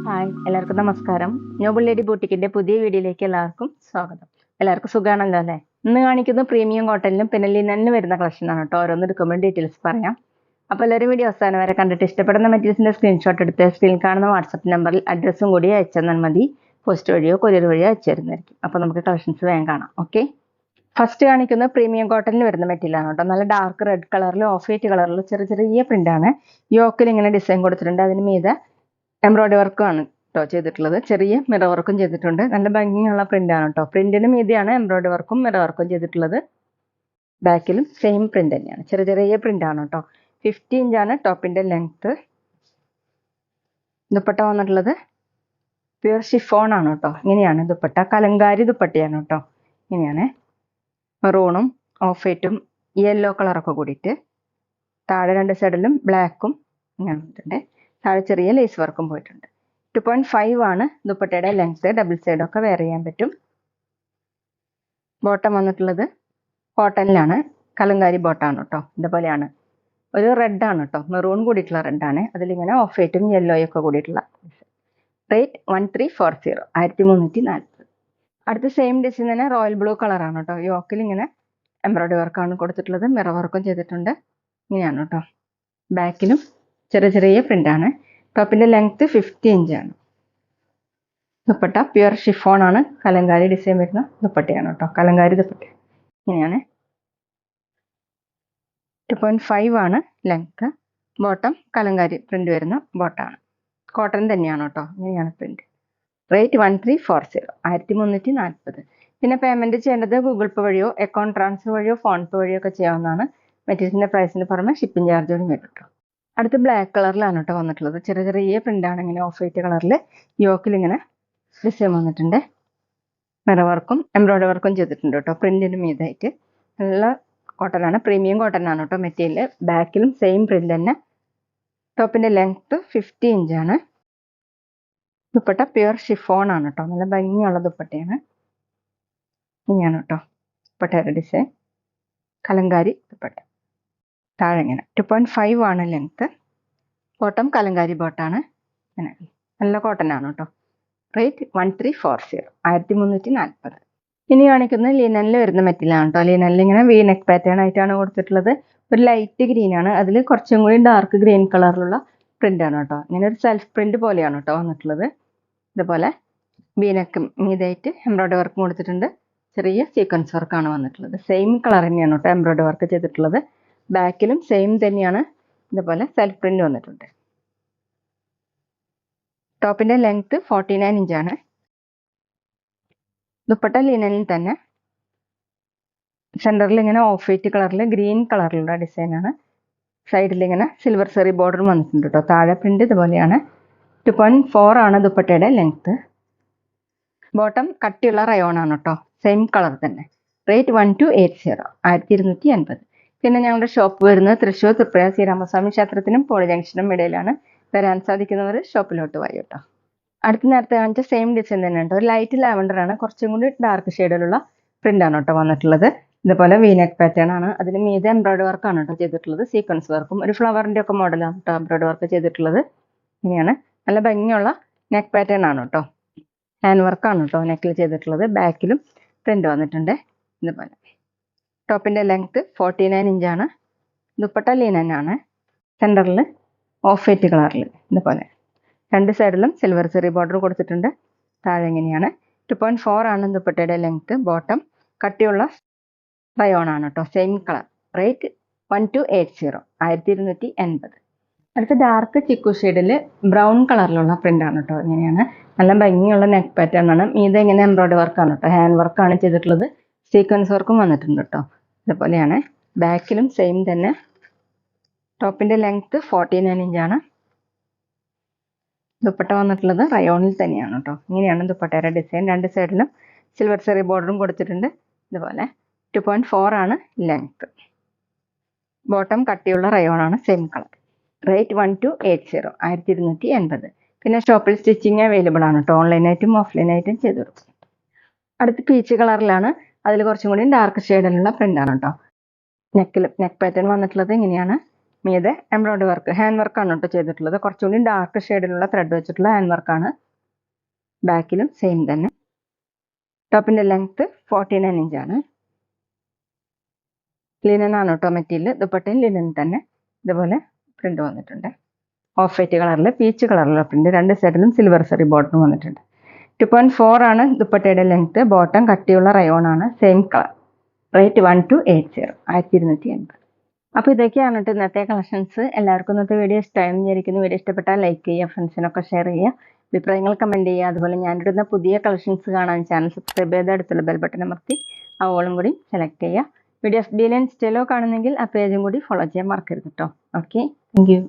Hi എല്ലാവർക്കും നമസ്കാരം. Noble lady ബൂട്ടിക്കിന്റെ പുതിയ വീഡിയോയിലേക്ക് എല്ലാവർക്കും സ്വാഗതം. എല്ലാവർക്കും സുഖാണല്ലോ അല്ലേ? ഇന്ന് കാണിക്കുന്നത് പ്രീമിയം കോട്ടണിലും പിന്നെ ലിനനിലും വരുന്ന കളക്ഷൻ ആണ് കേട്ടോ. ഓരോന്ന് എടുക്കുമ്പോൾ ഡീറ്റെയിൽസ് പറയാം. അപ്പോൾ എല്ലാവരും വീഡിയോ അവസാനം വരെ കണ്ടിട്ട് ഇഷ്ടപ്പെടുന്ന മെറ്റീരിയൽസിന്റെ സ്ക്രീൻഷോട്ട് എടുത്ത് സ്ക്രീനിൽ കാണുന്ന വാട്സപ്പ് നമ്പറിൽ അഡ്രസ്സും കൂടി അയച്ചു തന്നാൽ മതി. പോസ്റ്റ് വഴിയോ കൊറിയർ വഴിയോ അയച്ചു തരുന്നതായിരിക്കും. അപ്പോൾ നമുക്ക് കളക്ഷൻസ് വേഗം കാണാം. ഓക്കെ, ഫസ്റ്റ് കാണിക്കുന്നത് പ്രീമിയം കോട്ടണിൽ വരുന്ന മെറ്റീരിയൽ ആണ് കേട്ടോ. നല്ല ഡാർക്ക് റെഡ് കളറിൽ ഓഫ് വൈറ്റ് കളറിൽ ചെറിയ ചെറിയ പ്രിന്റ് ആണ്. യോക്കിൽ ഇങ്ങനെ ഡിസൈൻ കൊടുത്തിട്ടുണ്ട്. അതിന് മീതെ എംബ്രോയിഡറി വർക്കാണ് കേട്ടോ ചെയ്തിട്ടുള്ളത്. ചെറിയ മിറർ വർക്കും ചെയ്തിട്ടുണ്ട്. നല്ല ഭംഗിയുള്ള പ്രിന്റ് ആണ് കേട്ടോ. പ്രിന്റിന് മീതിയാണ് എംബ്രോയിഡറി വർക്കും മിറർ വർക്കും ചെയ്തിട്ടുള്ളത്. ബാക്കിലും സെയിം പ്രിന്റ് തന്നെയാണ്. ചെറിയ ചെറിയ പ്രിന്റ് ആണ് കേട്ടോ. 50 ഇഞ്ചാണ് ടോപ്പിന്റെ ലെങ്ത്. ദുപ്പട്ട വന്നിട്ടുള്ളത് പ്യൂർ ഷിഫോൺ ആണ് കേട്ടോ. ഇങ്ങനെയാണ് ദുപ്പട്ട. കലങ്കാരി ദുപ്പട്ടയാണ് കേട്ടോ. ഇങ്ങനെയാണ് മെറൂണും ഓഫ് വൈറ്റും യെല്ലോ കളറൊക്കെ കൂടിയിട്ട് താഴെ രണ്ട് സൈഡിലും ബ്ലാക്കും ഇങ്ങനെ വന്നിട്ടുണ്ട്. താഴെ ചെറിയ ലേസ് വർക്കും പോയിട്ടുണ്ട്. 2.5 ആണ് ദുപ്പട്ടയുടെ ലെങ്ത്. ഡബിൾ സൈഡൊക്കെ വെയർ ചെയ്യാൻ പറ്റും. ബോട്ടം വന്നിട്ടുള്ളത് കോട്ടണിലാണ്. കലങ്കാരി ബോട്ടാണ് കേട്ടോ. ഇതുപോലെയാണ്. ഒരു റെഡ് ആണ് കേട്ടോ. മെറൂൺ കൂടിയിട്ടുള്ള റെഡാണ്. അതിലിങ്ങനെ ഓഫ് വൈറ്റും യെല്ലോയും ഒക്കെ കൂടിയിട്ടുള്ള. റേറ്റ് 1340, 1340. അടുത്ത സെയിം ഡിസൈൻ തന്നെ റോയൽ ബ്ലൂ കളറാണ് കേട്ടോ. യോക്കിൽ ഇങ്ങനെ എംബ്രോയിഡറി വർക്കാണ് കൊടുത്തിട്ടുള്ളത്. മിറർ വർക്കും ചെയ്തിട്ടുണ്ട്. ഇങ്ങനെയാണ് കേട്ടോ. ബാക്കിലും ചെറിയ ചെറിയ പ്രിന്റ് ആണ്. ടോപ്പിന്റെ ലെങ്ത് 50 ഇഞ്ചാണ്. ദുപ്പട്ട പ്യുർ ഷിഫോൺ ആണ്. കലങ്കാരി ഡിസൈൻ വരുന്ന ദുപ്പട്ടയാണ് കേട്ടോ. കലങ്കാരി ദുപ്പട്ട ഇങ്ങനെയാണ്. 2.5 ആണ് ലെങ്ത്. ബോട്ടം കലങ്കാരി പ്രിന്റ് വരുന്ന ബോട്ടാണ്. കോട്ടൺ തന്നെയാണ് കേട്ടോ. ഇങ്ങനെയാണ് പ്രിന്റ്. റേറ്റ് 1340, 1340. പിന്നെ പേയ്മെന്റ് ചെയ്യേണ്ടത് ഗൂഗിൾ പേ വഴിയോ അക്കൗണ്ട് ട്രാൻസ്ഫർ വഴിയോ ഫോൺ പേ വഴിയോ ഒക്കെ ചെയ്യാവുന്നതാണ്. മെറ്റീരിയലിന്റെ പ്രൈസിന് പുറമെ ഷിപ്പിംഗ് ചാർജോടും വരും കേട്ടോ. അടുത്ത് ബ്ലാക്ക് കളറിലാണ് കേട്ടോ വന്നിട്ടുള്ളത്. ചെറിയ ചെറിയ പ്രിന്റ് ആണ്. ഇങ്ങനെ ഓഫ് വൈറ്റ് കളറിൽ യോക്കിൽ ഇങ്ങനെ ഡിസൈൻ വന്നിട്ടുണ്ട്. മിറർ വർക്കും എംബ്രോയിഡറി വർക്കും ചെയ്തിട്ടുണ്ട് കേട്ടോ. പ്രിന്റിന് മീതായിട്ട് നല്ല കോട്ടൺ ആണ്. പ്രീമിയം കോട്ടൺ ആണ് കേട്ടോ മെറ്റീരിയൽ. ബാക്കിലും സെയിം പ്രിന്റ് തന്നെ. ടോപ്പിന്റെ ലെങ്ത് 50 ഇഞ്ചാണ്. ദുപ്പട്ട പ്യുർ ഷിഫോൺ ആണ് കേട്ടോ. നല്ല ഭംഗിയുള്ള ദുപ്പട്ടയാണ്. ഇങ്ങനെയാണ് കേട്ടോ ദുപ്പട്ടയുടെ ഡിസൈൻ. കലങ്കാരി ദുപ്പട്ട. താഴെ ഇങ്ങനെ 2.5 ആണ് ലെങ്ത്. ബോട്ടം കലങ്കാരി ബോട്ടാണ്. ഇങ്ങനെ നല്ല കോട്ടൺ ആണ് കേട്ടോ. റേറ്റ് 1340, 1340. ഇനി കാണിക്കുന്നത് ലിനനിൽ വരുന്ന മെറ്റീരിയൽ ആണ് കേട്ടോ. ലിനനിൽ ഇങ്ങനെ വി നെക്ക് പാറ്റേൺ ആയിട്ടാണ് കൊടുത്തിട്ടുള്ളത്. ഒരു ലൈറ്റ് ഗ്രീൻ ആണ്. അതിൽ കുറച്ചും കൂടി ഡാർക്ക് ഗ്രീൻ കളറിലുള്ള പ്രിന്റ് ആണ് കേട്ടോ. ഇങ്ങനെ ഒരു സെൽഫ് പ്രിന്റ് പോലെയാണ് കേട്ടോ വന്നിട്ടുള്ളത്. ഇതുപോലെ വി നെക്ക് മീതായിട്ട് എംബ്രോയിഡറി വർക്ക് കൊടുത്തിട്ടുണ്ട്. ചെറിയ സീക്വൻസ് വർക്കാണ് വന്നിട്ടുള്ളത്. സെയിം കളർ തന്നെയാണ് കേട്ടോ എംബ്രോയിഡറി വർക്ക് ചെയ്തിട്ടുള്ളത്. ബാക്കിലും സെയിം തന്നെയാണ്. ഇതുപോലെ സെൽഫ് പ്രിന്റ് വന്നിട്ടുണ്ട്. ടോപ്പിന്റെ ലെങ്ത് 49 ഇഞ്ചാണ്. ദുപ്പട്ട ലിനനിൽ തന്നെ. സെന്ററിൽ ഇങ്ങനെ ഓഫ് വൈറ്റ് കളറിൽ ഗ്രീൻ കളറിലുള്ള ഡിസൈനാണ്. സൈഡിൽ ഇങ്ങനെ സിൽവർ സെറി ബോർഡർ വന്നിട്ടുണ്ട് കേട്ടോ. താഴെ പ്രിന്റ് ഇതുപോലെയാണ്. 2.4 ആണ് ദുപ്പട്ടയുടെ ലെങ്ത്. ബോട്ടം കട്ടിയുള്ള റയോൺ ആണ് കേട്ടോ. സെയിം കളർ തന്നെ. റേറ്റ് 1280, 1280. പിന്നെ ഞങ്ങളുടെ ഷോപ്പ് വരുന്നത് തൃശ്ശൂർ തൃപ്പുഴ ശ്രീരാമസ്വാമി ക്ഷേത്രത്തിനും പോളി ജംഗ്ഷനും ഇടയിലാണ്. വരാൻ സാധിക്കുന്നവർ ഷോപ്പിലോട്ട് വരും കേട്ടോ. അടുത്ത നേരത്തെ കാണിച്ച സെയിം ഡിസൈൻ തന്നെ ഉണ്ട്. ഒരു ലൈറ്റ് ലാവൻഡർ ആണ്. കുറച്ചും കൂടി ഡാർക്ക് ഷെയ്ഡിലുള്ള പ്രിന്റ് ആണ് കേട്ടോ വന്നിട്ടുള്ളത്. ഇതുപോലെ വീനെക്ക് പാറ്റേൺ ആണ്. അതിന് മീതെ എംബ്രോയിഡറി വർക്കാണ് കേട്ടോ ചെയ്തിട്ടുള്ളത്. സീക്വൻസ് വർക്കും ഒരു ഫ്ലവറിന്റെ ഒക്കെ മോഡലാണ് കേട്ടോ എംബ്രോയിഡറി വർക്ക് ചെയ്തിട്ടുള്ളത്. ഇങ്ങനെയാണ്. നല്ല ഭംഗിയുള്ള നെക്ക് പാറ്റേൺ ആണ് കേട്ടോ. ഹാൻഡ് വർക്കാണ് കേട്ടോ നെക്കിൽ ചെയ്തിട്ടുള്ളത്. ബാക്കിലും പ്രിന്റ് വന്നിട്ടുണ്ട്. ഇതുപോലെ ടോപ്പിന്റെ ലെങ്ത് 49 ഇഞ്ചാണ്. ദുപ്പട്ട ലിനൻ ആണ്. സെന്ററിൽ ഓഫ് വൈറ്റ് കളറിൽ ഇതുപോലെ രണ്ട് സൈഡിലും സിൽവർ സെറി ബോർഡർ കൊടുത്തിട്ടുണ്ട്. താഴെ ഇങ്ങനെയാണ്. 2.4 ആണ് ദുപ്പട്ടയുടെ ലെങ്ത്. ബോട്ടം കട്ടിയുള്ള റയോൺ ആണ് കേട്ടോ. Same colour. റേറ്റ് 1280, 1280. അടുത്ത ഡാർക്ക് ചിക്കു ഷെയ്ഡിൽ ബ്രൗൺ കളറിലുള്ള പ്രിന്റ് ആണ് കേട്ടോ. ഇങ്ങനെയാണ്. നല്ല ഭംഗിയുള്ള നെക്ക് പാറ്റേൺ ആണ്. മീതെ ഇങ്ങനെ എംബ്രോയിഡറി വർക്കാണ് കേട്ടോ. ഹാൻഡ് വർക്കാണ് ചെയ്തിട്ടുള്ളത്. സീക്വൻസ് വർക്കും വന്നിട്ടുണ്ട് കേട്ടോ. ഇതുപോലെയാണ്. ബാക്കിലും സെയിം തന്നെ. ടോപ്പിന്റെ ലെങ്ത് 49 ഇഞ്ചാണ്. ദുപ്പട്ട വന്നിട്ടുള്ളത് റയോണിൽ തന്നെയാണ് കേട്ടോ. ഇങ്ങനെയാണ് ദുപ്പട്ടയുടെ ഡിസൈൻ. രണ്ട് സൈഡിലും സിൽവർ സെറി ബോർഡറും കൊടുത്തിട്ടുണ്ട്. ഇതുപോലെ 2.4 ആണ് ലെങ്ത്. ബോട്ടം കട്ടിയുള്ള റയോൺ ആണ്. Same colour. റേറ്റ് 1280, 1280. പിന്നെ ഷോപ്പിൽ സ്റ്റിച്ചിങ് അവൈലബിൾ ആണ് കേട്ടോ. ഓൺലൈനായിട്ടും ഓഫ്ലൈനായിട്ടും ചെയ്ത് കൊടുക്കും. അടുത്ത് പീച്ച് കളറിലാണ്. അതിൽ കുറച്ചും കൂടി ഡാർക്ക് ഷെയ്ഡിലുള്ള പ്രിന്റ് ആണ് കേട്ടോ. നെക്ക് പാറ്റേൺ വന്നിട്ടുള്ളത് ഇങ്ങനെയാണ്. മീതെ എംബ്രോയിഡറി വർക്ക്, ഹാൻഡ് വർക്കാണ് കേട്ടോ ചെയ്തിട്ടുള്ളത്. കുറച്ചുകൂടി ഡാർക്ക് ഷെയ്ഡിലുള്ള ത്രെഡ് വെച്ചിട്ടുള്ള ഹാൻഡ് വർക്കാണ്. ബാക്കിലും സെയിം തന്നെ. ടോപ്പിൻ്റെ ലെങ്ത്ത് 49 ഇഞ്ചാണ്. ലിനൻ ആണ് കേട്ടോ മെറ്റീരിയൽ. ദുപ്പട്ടയും ലിനൻ തന്നെ. ഇതുപോലെ പ്രിന്റ് വന്നിട്ടുണ്ട്. ഓഫ് വൈറ്റ് കളറിൽ പീച്ച് കളറിലുള്ള പ്രിന്റ്. രണ്ട് സൈഡിലും സിൽവർ സെറി ബോർഡർ വന്നിട്ടുണ്ട്. 2.4 ആണ് ദുപ്പട്ടയുടെ ലെങ്ത്ത്. ബോട്ടം കട്ടിയുള്ള റയോൺ ആണ്. Same colour. റേറ്റ് 1280, 1280. അപ്പോൾ ഇതൊക്കെയാണ് കേട്ടോ ഇന്നത്തെ കളക്ഷൻസ്. എല്ലാവർക്കും ഇന്നത്തെ വീഡിയോ ഇഷ്ടമായെന്ന് വിചാരിക്കുന്നു. വീഡിയോ ഇഷ്ടപ്പെട്ടാൽ ലൈക്ക് ചെയ്യുക, ഫ്രണ്ട്സിനൊക്കെ ഷെയർ ചെയ്യുക, അഭിപ്രായങ്ങൾ കമൻറ്റ് ചെയ്യുക. അതുപോലെ ഞാനിടുന്ന പുതിയ കളക്ഷൻസ് കാണാൻ ചാനൽ സബ്സ്ക്രൈബ് ചെയ്ത് അടുത്തുള്ള ബെൽ ബട്ടൺ അമർത്തി ആ ഓളും കൂടി സെലക്ട് ചെയ്യുക. വീഡിയോ FB ലൈൻ സ്റ്റൈലോ കാണുന്നെങ്കിൽ ആ പേജും കൂടി ഫോളോ ചെയ്യാൻ മറക്കരുത് കേട്ടോ. Okay, thank you.